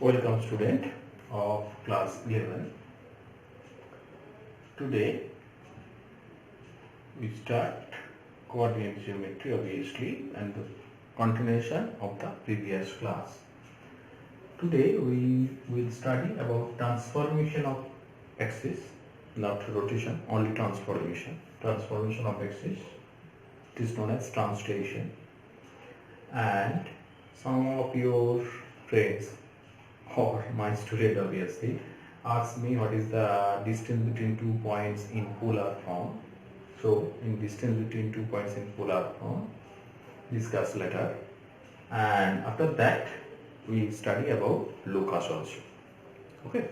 Welcome student of class 11. Today we start coordinate geometry obviously and the continuation of the previous class. Today we will study about transformation of axis, not rotation, only transformation. Transformation of axis, it is known as translation. And some of your friends or my student obviously asked me what is the distance between 2 points in polar form. So in distance between 2 points in polar form, discuss later, and after that we study about locus also. Okay,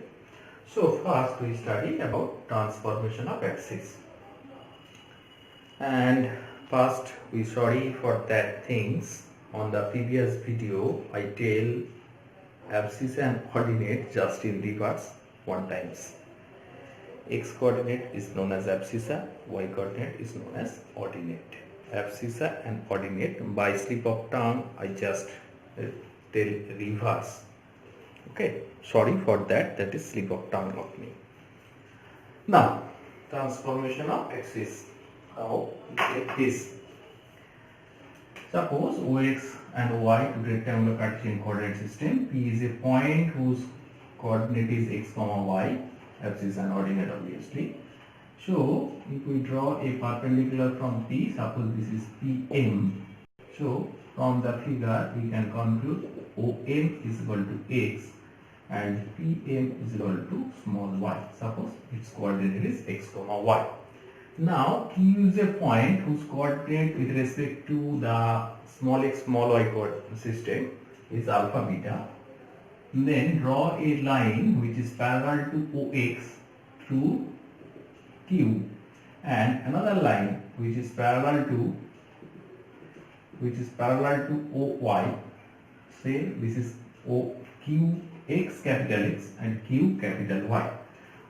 so first we study about transformation of axis, and first we sorry for that things. On the previous video I tell abscissa and ordinate just in reverse one times. X coordinate is known as abscissa, y coordinate is known as ordinate. Abscissa and ordinate, by slip of tongue I just tell reverse. Okay, sorry for that, that is slip of tongue of me. Now transformation of axis, how we get this. Suppose Ox and Y to rectangular Cartesian coordinate system. P is a point whose coordinate is x, y, abscissa and ordinate obviously. So if we draw a perpendicular from P, suppose this is PM. So from the figure we can conclude OM is equal to x and PM is equal to small y. Suppose its coordinate is x, y. Now Q is a point whose coordinate with respect to the small x small y coordinate system is alpha beta. Then draw a line which is parallel to OX through Q and another line which is parallel to OY. Say this is QX capital X and Q capital Y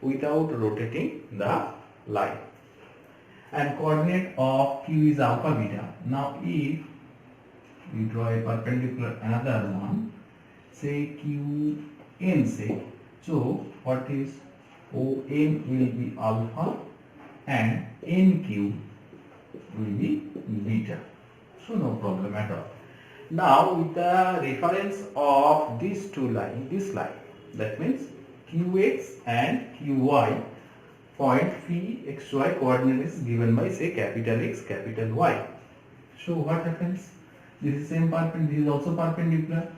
without rotating the line. And coordinate of Q is alpha beta. Now if we draw a perpendicular another one, say QN say, so what is ON will be alpha and NQ will be beta. So no problem at all. Now with the reference of these two lines, this line, that means QX and QY, point phi xy coordinate is given by say capital X, capital Y. So what happens? This is same perpendicular, this is also perpendicular.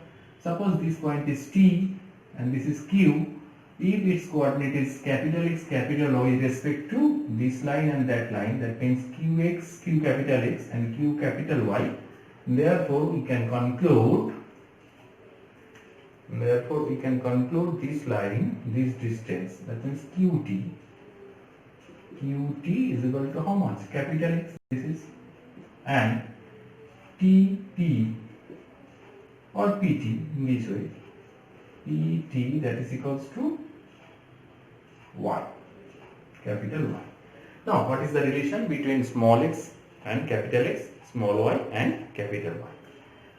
Suppose this point is T and this is Q. If its coordinate is capital X, capital Y with respect to this line and that line, that means QX, Q capital X and Q capital Y. Therefore we can conclude this line, this distance, that means QT is equal to how much? Capital X, this is, and TP or PT in this way, PT that is equals to Y, capital Y. Now what is the relation between small x and capital X, small y and capital Y?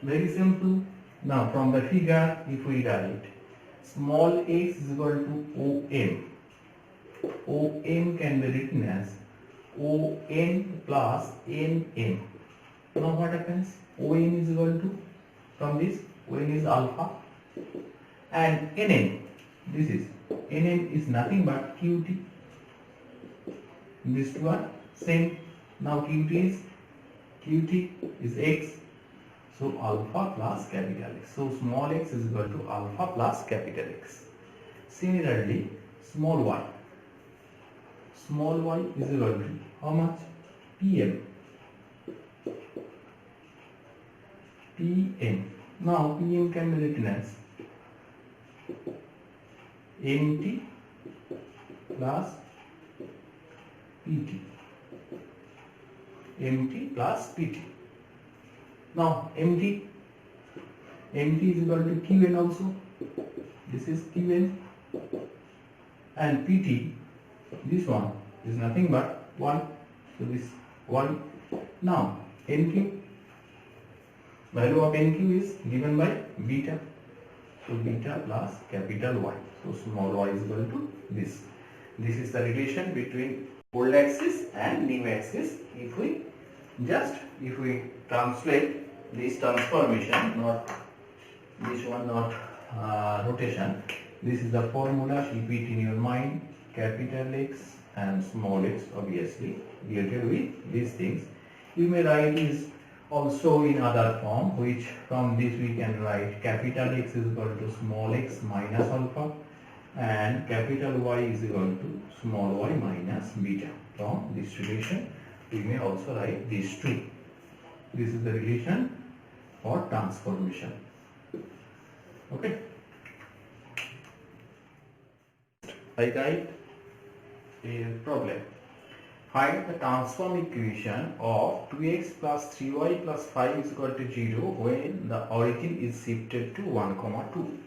Very simple. Now from the figure if we write small x is equal to OM. OM can be written as ON plus NM. Now what happens? ON is equal to, from this, ON is alpha and NM, this is, NM is nothing but QT. These two are same. Now QT is X, so alpha plus capital X. So small x is equal to alpha plus capital X. Similarly, small y is equal to how much? PM. Now PM can be written as MT plus PT. MT plus PT. Now MT is equal to QN also. This is QN and PT. This one is nothing but 1. So this 1. Now NQ, value of NQ is given by beta. So beta plus capital Y. So small y is equal to this. This is the relation between old axis and new axis. If we translate this transformation, not this one, not rotation. This is the formula. Keep it in your mind. Capital X and small x, obviously related with these things. You may write this also in other form, which from this we can write capital X is equal to small x minus alpha and capital Y is equal to small y minus beta. From this relation we may also write these two. This is the relation for transformation. Okay. I write a problem. Find the transform equation of 2x plus 3y plus 5 is equal to 0 when the origin is shifted to 1, 2.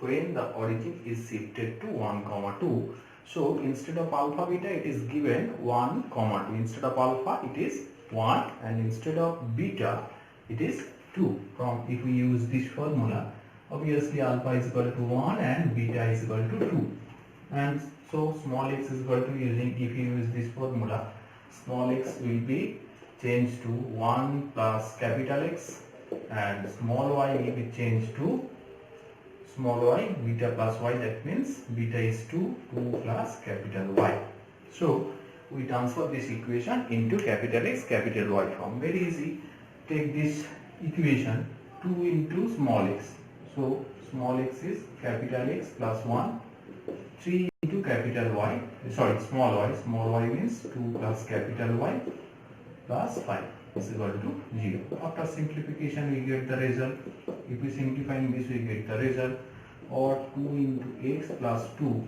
When the origin is shifted to 1, 2. So instead of alpha beta it is given 1, 2. Instead of alpha it is 1 and instead of beta it is 2. From if we use this formula, obviously alpha is equal to 1 and beta is equal to 2. And so small x is equal to, using, if you use this formula, small x will be changed to 1 plus capital X and small y will be changed to small y beta plus y. That means beta is 2 plus capital Y. So we transfer this equation into capital X capital Y form. Very easy. Take this equation 2 into small x. So small x is capital X plus 1, 3 into capital Y, sorry, small y means 2 plus capital Y plus 5 is equal to 0. After simplification we get the result. If we simplify this we get the result, or 2 into x plus 2,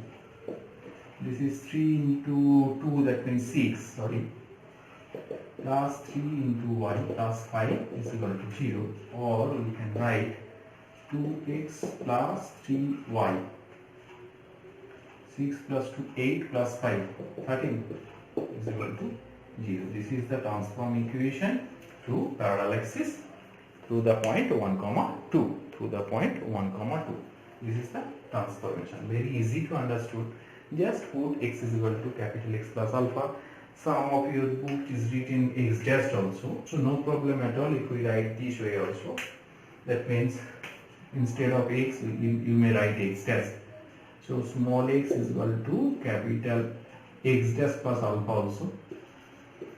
this is 3 into 2, that means 6, sorry, plus 3 into y plus 5 is equal to 0, or we can write 2x plus 3y, 6 plus 2, 8 plus 5, 13 is equal to 0. This is the transform equation through parallel axis through the point 1, 2. Through the point 1, 2. This is the transformation. Very easy to understood. Just put x is equal to capital X plus alpha. Some of your book is written x dash also. So no problem at all if we write this way also. That means instead of x you may write x dash. So small x is equal to capital X dash plus alpha also.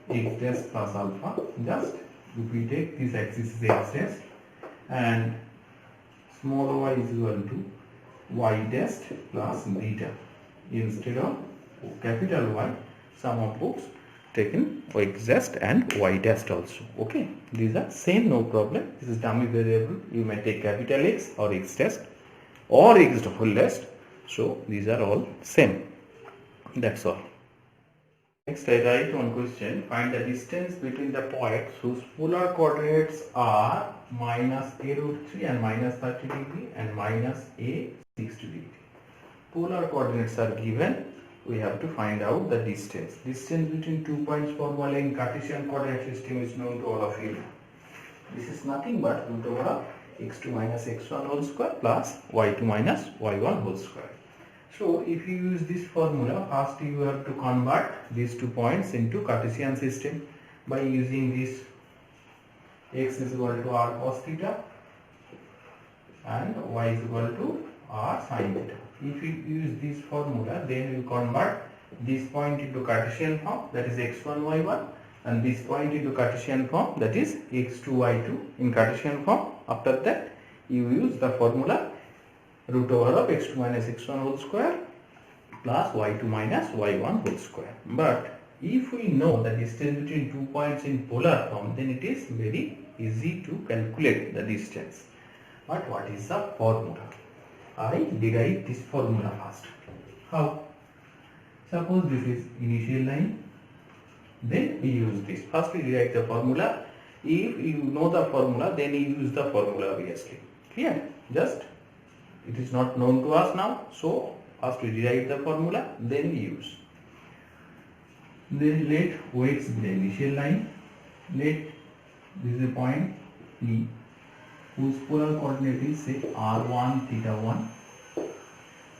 X dash plus alpha. Just if we take this axis is x dash and small y is equal to y dash plus beta. Instead of capital Y, some of books taken x dash and y dash also. Okay, these are same, no problem. This is dummy variable. You may take capital X or x dash or x whole dash. So these are all same. That's all. Next I write one question. Find the distance between the points whose polar coordinates are minus a root 3 and minus 30 degree and minus a 60 degree. Polar coordinates are given. We have to find out the distance. Distance between 2 points formula in Cartesian coordinate system is known to all of you. This is nothing but root over x2 minus x1 whole square plus y2 minus y1 whole square. So if you use this formula, first you have to convert these 2 points into Cartesian system by using this x is equal to r cos theta and y is equal to r sin theta. If you use this formula, then you convert this point into Cartesian form, that is x1 y1, and this point into Cartesian form, that is x2 y2 in Cartesian form. After that you use the formula root over of x2 minus x1 whole square plus y2 minus y1 whole square. But if we know the distance between 2 points in polar form, then it is very easy to calculate the distance. But what is the formula? I derive this formula first. How? Suppose this is initial line, then we use this. First we derive the formula. If you know the formula, then you use the formula obviously. Clear? Just it is not known to us now, so first we derive the formula, then we use. Then let OX be the initial line. Let this is a point P. whose polar coordinate is say r1 theta 1,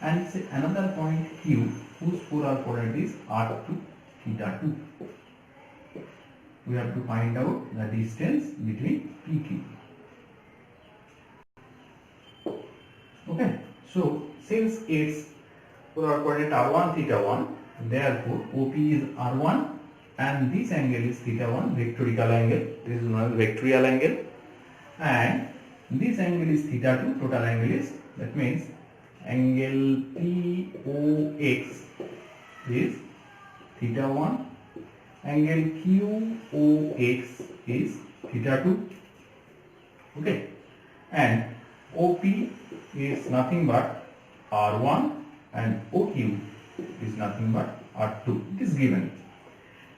and say another point q whose polar coordinate is r2 theta 2. We have to find out the distance between PQ. Okay, so since its polar coordinate r1 theta 1, therefore OP is r1 and this angle is theta 1, vectorial angle. This is known as vectorial angle, and this angle is theta 2, total angle is, that means angle POX is theta 1, angle QOX is theta 2. Okay, and OP is nothing but R1 and OQ is nothing but R2. It is given.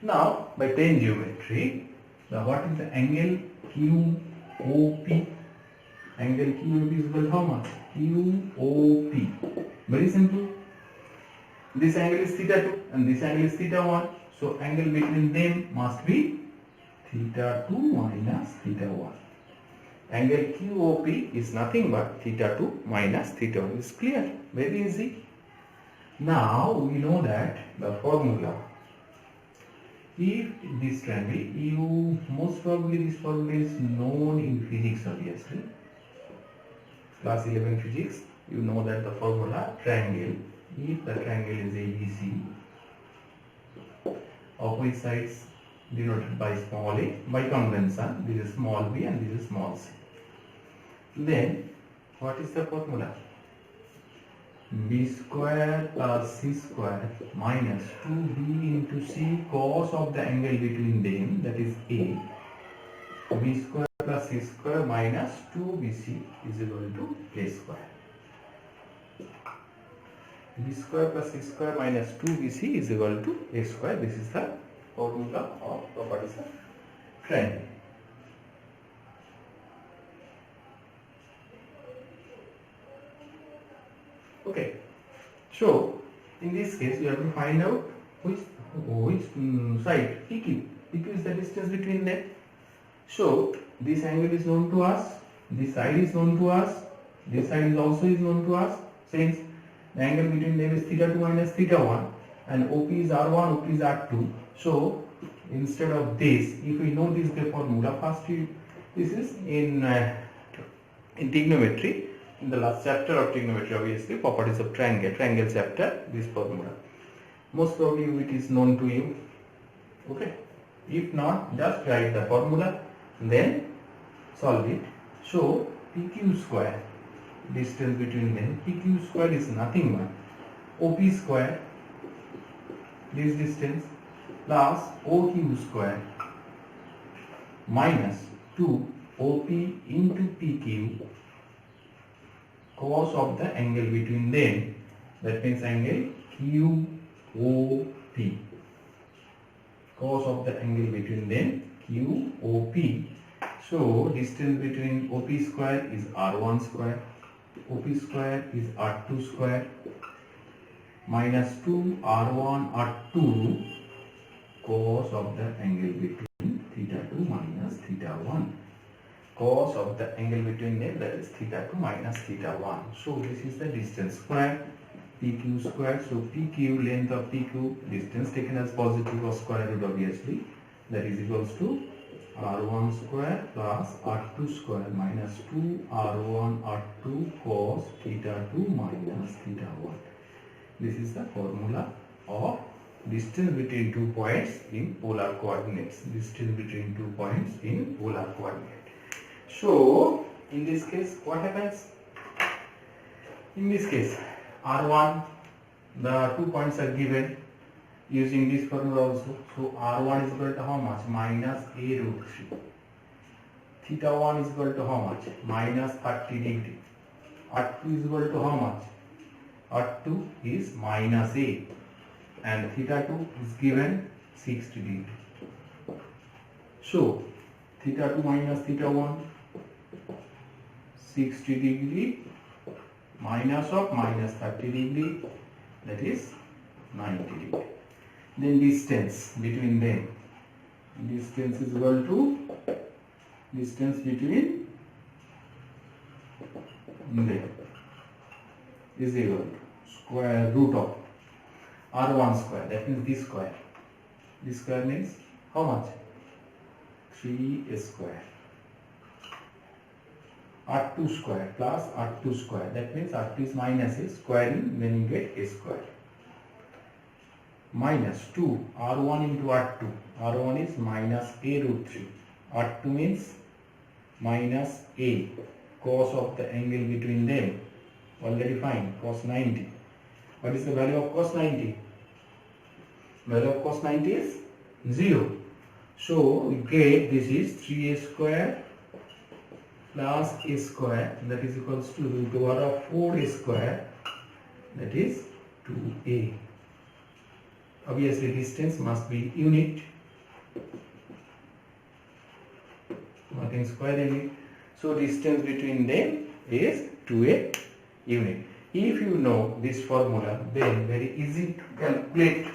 Now by plane geometry, what is the angle QOP? Angle QOP is equal to how much? QOP. Very simple. This angle is theta 2 and this angle is theta 1. So angle between them must be theta 2 minus theta 1. Angle QOP is nothing but theta 2 minus theta 1. Is clear? Very easy. Now we know that the formula, if this triangle, most probably this formula is known in physics obviously. Class 11 physics, you know that the formula triangle, if the triangle is ABC, opposite sides denoted by small a, by convention, this is small b and this is small c. Then what is the formula? B square plus c square minus 2b into c cos of the angle between them, that is a. B square plus c square minus 2bc is equal to a square. B square plus c square minus 2bc is equal to a square. This is the formula of properties of triangle. Okay, so in this case we have to find out which side PQ. PQ is the distance between them. So this angle is known to us, this side is known to us, this side is also known to us, since the angle between them is theta 2 minus theta 1 and OP is R1, OP is R2. So instead of this, if we know this the formula, first this is in trigonometry, in the last chapter of trigonometry obviously, properties of triangle chapter, this formula. Most probably it is known to you. Okay, if not, just write the formula, then solve it. So PQ square, distance between them, PQ square is nothing but OP square, this distance, plus OQ square minus 2 OP into PQ cos of the angle between them, that means angle QOP, cos of the angle between them QOP. So distance between OP square is R1 square, OP square is R2 square minus 2 R1 R2 cos of the angle between theta 2 minus theta 1. Cos of the angle between them, that is theta 2 minus theta 1. So this is the distance square, PQ square. So PQ, length of PQ, distance taken as positive or square root obviously, that is equals to R1 square plus R2 square minus 2 R1 R2 cos theta 2 minus theta 1. This is the formula of distance between 2 points in polar coordinates. Distance between 2 points in polar coordinate. So in this case what happens? In this case R1, the 2 points are given using this formula also. So R1 is equal to how much? Minus a root 3. Theta 1 is equal to how much? Minus 30 degree. R2 is equal to how much? R2 is minus a, and theta 2 is given 60 degree. So theta 2 minus theta 1, 60 degree minus of minus 30 degree, that is 90 degree. Then distance between them, distance is equal to distance between then is equal to square root of r1 square, that means this square. This square means how much? 3 square. R2 square plus R2 square, that means R2 is minus a, squaring, then you get a square. Minus 2 R1 into R2. R1 is minus a root 3. R2 means minus a, cos of the angle between them. Already find cos 90. What is the value of cos 90? Value of cos 90 is 0. So we get this is 3a square plus a square, that is equals to root over of 4a square, that is 2a. Obviously distance must be unit, nothing square in it. So distance between them is 2a unit. If you know this formula, then very easy to calculate.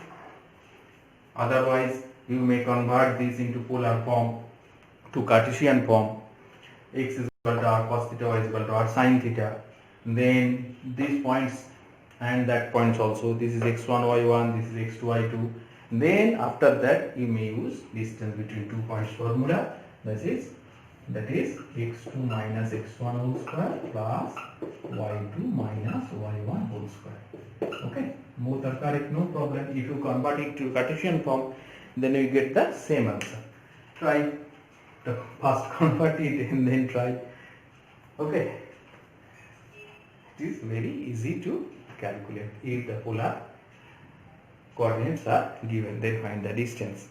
Otherwise you may convert this into polar form, to Cartesian form. X is equal to r cos theta, y is equal to r sin theta. Then these points and that points also, this is x1 y1, this is x2 y2. Then after that you may use distance between 2 points formula, that is x2 minus x1 whole square plus y2 minus y1 whole square. Okay, both are correct, no problem. If you convert it to Cartesian form, then you get the same answer. Try to first convert it and then try. Okay, it is very easy to calculate. If the polar coordinates are given, then find the distance.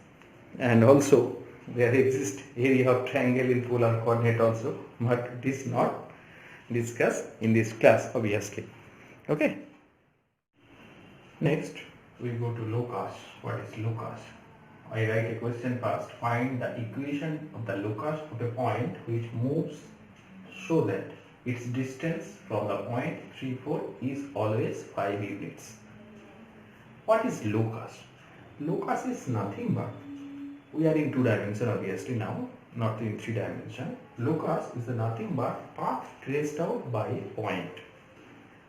And also there exists area of triangle in polar coordinate also, but it is not discussed in this class obviously. Okay, next we go to locus. What is locus? I write a question first. Find the equation of the locus of a point which moves so that its distance from the point 3, 4 is always 5 units. What is locus? Locus is nothing but, we are in 2 dimension obviously now, not in 3 dimension. Locus is nothing but path traced out by a point.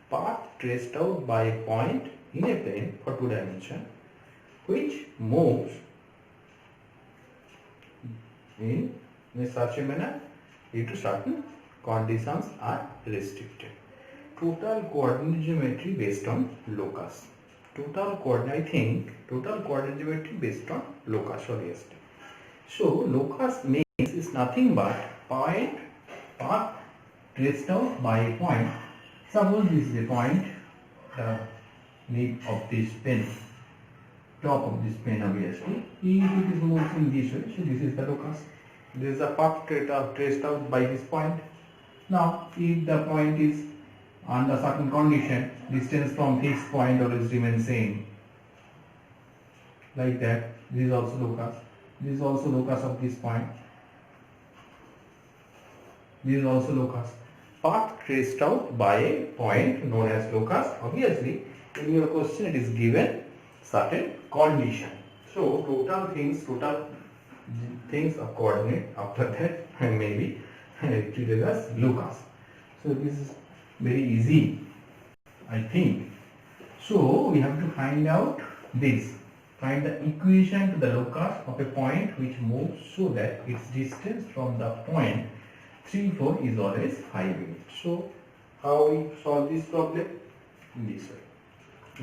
Path traced out by a point in a plane for 2 dimension which moves in such a manner due to certain conditions are restricted. Total coordinate geometry based on locus. Total coordinate geometry based on locus obviously. So locus means is nothing but path traced out by a point. Suppose this is a point, the nib of this pen, top of this pen obviously. If it is moved in this way, so this is the locus. This is the path traced out by this point. Now if the point is under certain condition, distance from fixed point always remains same, like that. This is also locus. This is also locus of this point. This is also locus. Path traced out by a point known as locus. Obviously in your question it is given certain condition. So total things of coordinate after that may be treated as locus. So this is very easy, I think. So we have to find out this. Find the equation to the locus of a point which moves so that its distance from the point 3, 4 is always 5 units. So how we solve this problem? In this way.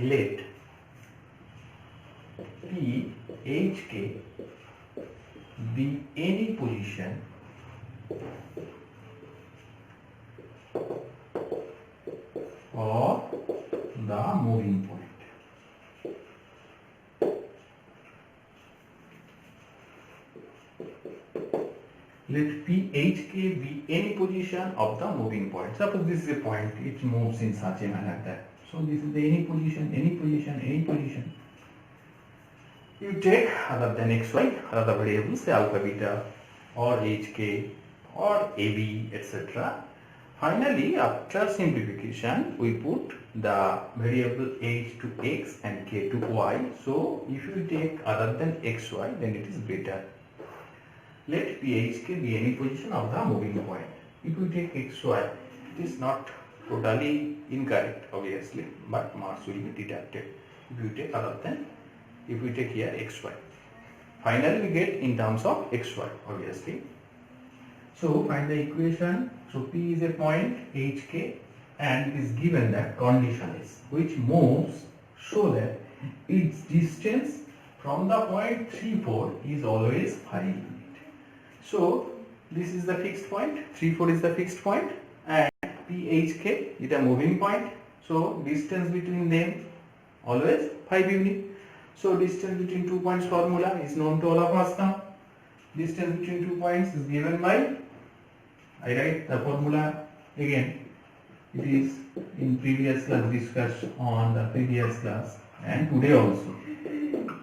Let P H K be any position of the moving point. Let P H K be any position of the moving point. Suppose this is a point, it moves in such a manner that. So this is the any position. You take other than xy, other variables, say alpha, beta, or hk, or ab, etc. Finally, after simplification, we put the variable h to x and k to y. So if you take other than xy, then it is beta. Let PHK be any position of the moving point. If we take xy, it is not totally incorrect obviously, but marks will be deducted if you take other than if we take here xy. Finally we get in terms of xy obviously. So find the equation. So P is a point hk and it is given that condition is which moves so that its distance from the point 3 4 is always 5 unit. So this is the fixed point, 3 4 is the fixed point and PHK is a moving point. So distance between them always 5 unit. So distance between 2 points formula is known to all of us now. Distance between 2 points is given by, I write the formula again. It is in previous class discussed on the previous class and today also.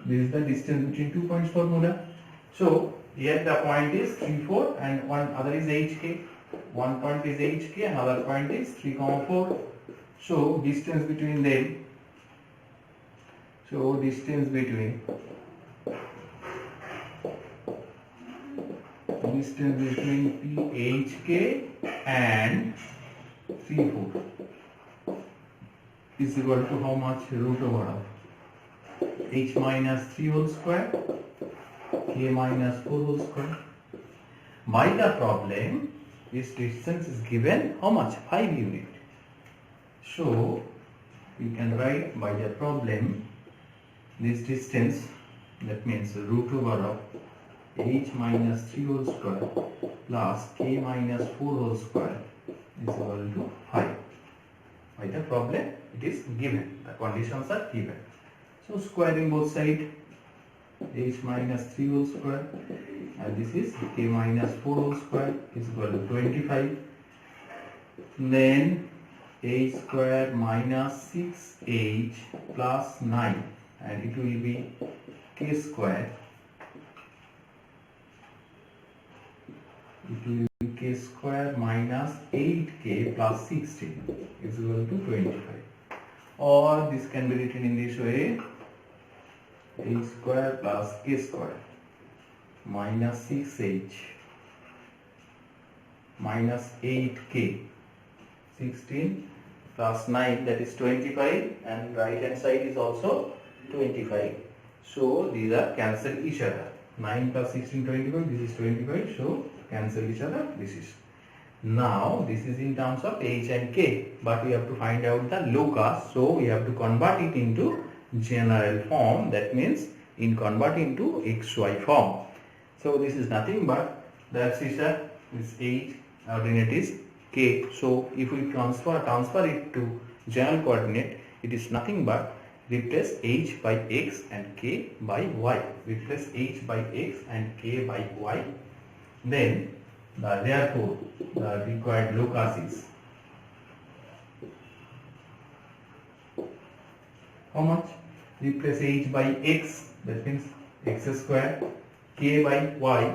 This is the distance between 2 points formula. So here the point is 3 4 and one other is hk. One point is hk and other point is 3 4. So distance between them. So distance between PHK and 3 4 is equal to how much? Root over of h minus 3 whole square k minus 4 whole square. By the problem, this distance is given how much? 5 unit. So we can write by the problem this distance, that means root over of h minus 3 whole square plus k minus 4 whole square is equal to 5. By the problem it is given, the conditions are given. So squaring both sides, h minus 3 whole square and this is k minus 4 whole square is equal to 25. Then h square minus 6h plus 9 and it will be k square. It will be k square minus 8k plus 16 is equal to 25. Or this can be written in this way: h square plus k square minus 6h minus 8k 16 plus 9, that is 25, and right hand side is also 25. So these are cancel each other. 9 plus 16 25, this is 25, so cancel each other. This is now this is in terms of h and k, but we have to find out the locus, so we have to convert it into general form, that means in converting to xy form. So this is nothing but the abscissa is h, ordinate is k. So if we transfer it to general coordinate, it is nothing but replace h by x and k by y. Replace h by x and k by y. Then therefore the required locus is how much? Replace h by x, that means x square, k by y,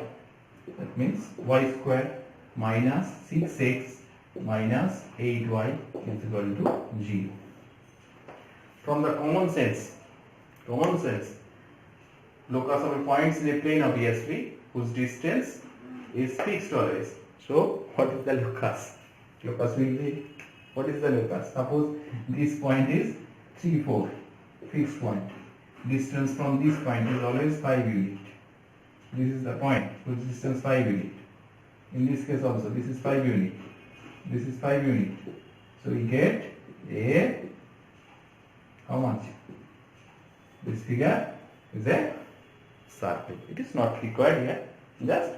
that means y square, minus 6x minus 8y is equal to 0. From the common sense, locus of a point is a plane obviously whose distance is fixed always. So what is the locus? Locus will be, what is the locus? Suppose this point is 3 4, fixed point. Distance from this point is always 5 unit. This is the point whose distance 5 unit. In this case also this is 5 unit. This is 5 unit. So we get a, how much? This figure is a circle. It is not required here. Just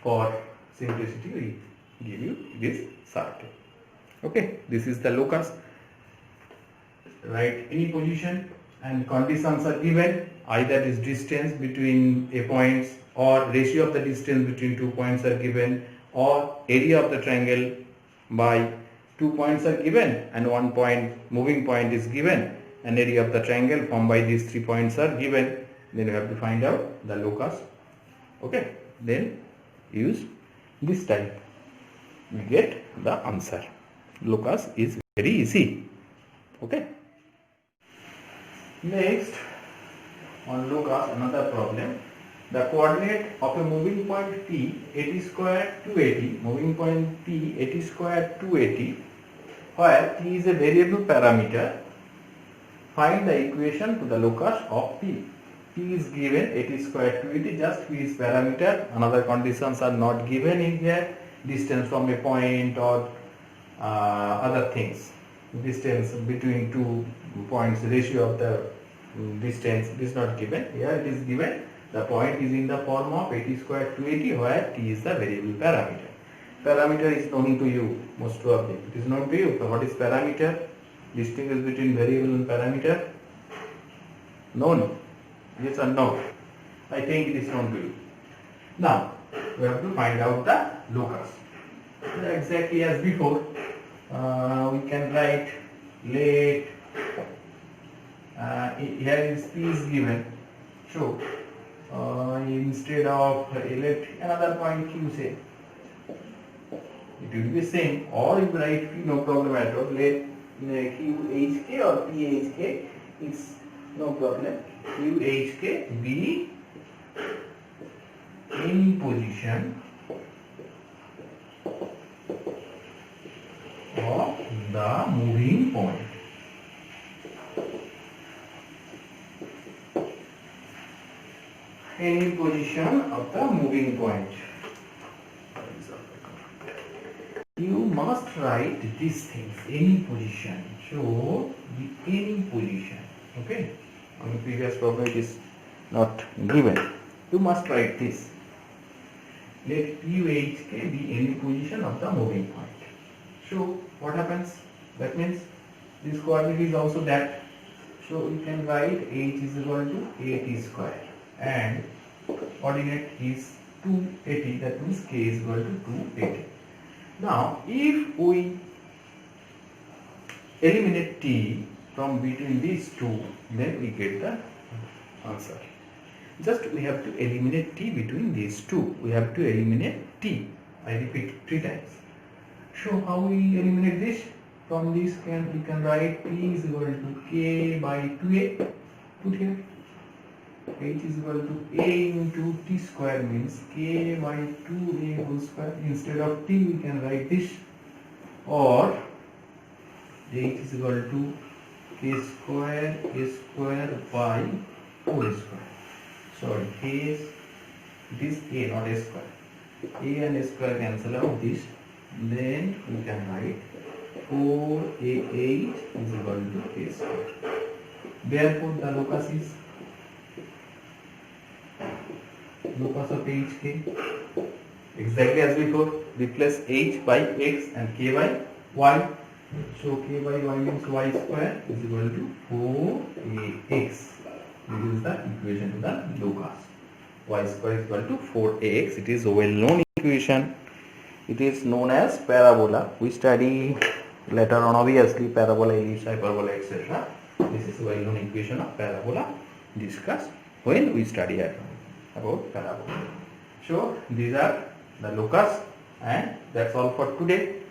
for simplicity we give you this circle. Okay, this is the locus. Write any position and conditions are given. Either this distance between a points or ratio of the distance between 2 points are given, or area of the triangle by 2 points are given and 1 point moving point is given, and area of the triangle formed by these 3 points are given. Then you have to find out the locus. Okay, then use this type, we get the answer. Locus is very easy. Okay, next on locus another problem. The coordinate of a moving point P 80 square 280, moving point P 80 square 280 where t is a variable parameter, find the equation to the locus of p. P is given 80 square to 80, just p is parameter, another conditions are not given in here, distance from a point or other things, distance between two points, ratio of the distance, it is not given. Here it is given, the point is in the form of 80 square to 80 where t is the variable parameter. Parameter is known to you, most probably it is known to you. So what is parameter? Distinguish between variable and parameter. Known? Yes or no? I think it is known to you. Now we have to find out the locus. Exactly as before, we can write let here is p is given. So instead of let another point q say, it will be same, or you write p, no problem at all. Let q hk or p hk, it's no problem. Q hk be in position of the moving point. Any position of the moving point. You must write these things, any position. So the any position, okay? On the previous problem it is not given. You must write this. Let QHK be any position of the moving point. So what happens? That means this coordinate is also that. So we can write h is equal to 80 square and coordinate is 280. That means k is equal to 280. Now, if we eliminate t from between these two, then we get the answer. Just we have to eliminate t between these two. We have to eliminate t. I repeat 3 times. So how we eliminate this? From this we can write p is equal to k by 2a. Put here. H is equal to a into t square means k by 2a whole square. Instead of t we can write this, or h is equal to k square a square by 4 square. Sorry, it is a, not a square. A and a square cancel out this. Then we can write 4ah is equal to k square. Therefore the locus is locus of hk, exactly as before, replace h by x and k by y. So k by y means y square is equal to 4ax. This is the equation to the locus. Y square is equal to 4ax. It is a well known equation. It is known as parabola. We study later on obviously parabola, ellipse, hyperbola, etc. This is a well known equation of parabola discussed when we study about parabola. So these are the locus, and that's all for today.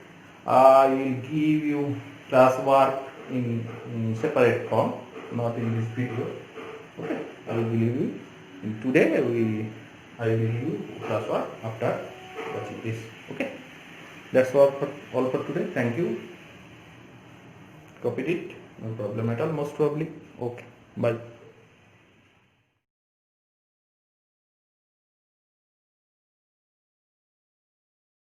I will give you class work in separate form, not in this video. Okay, I will give you in today. I will give you class work after watching this. Okay, that's all for today. Thank you. Copied it, no problem at all, most probably. Okay, bye.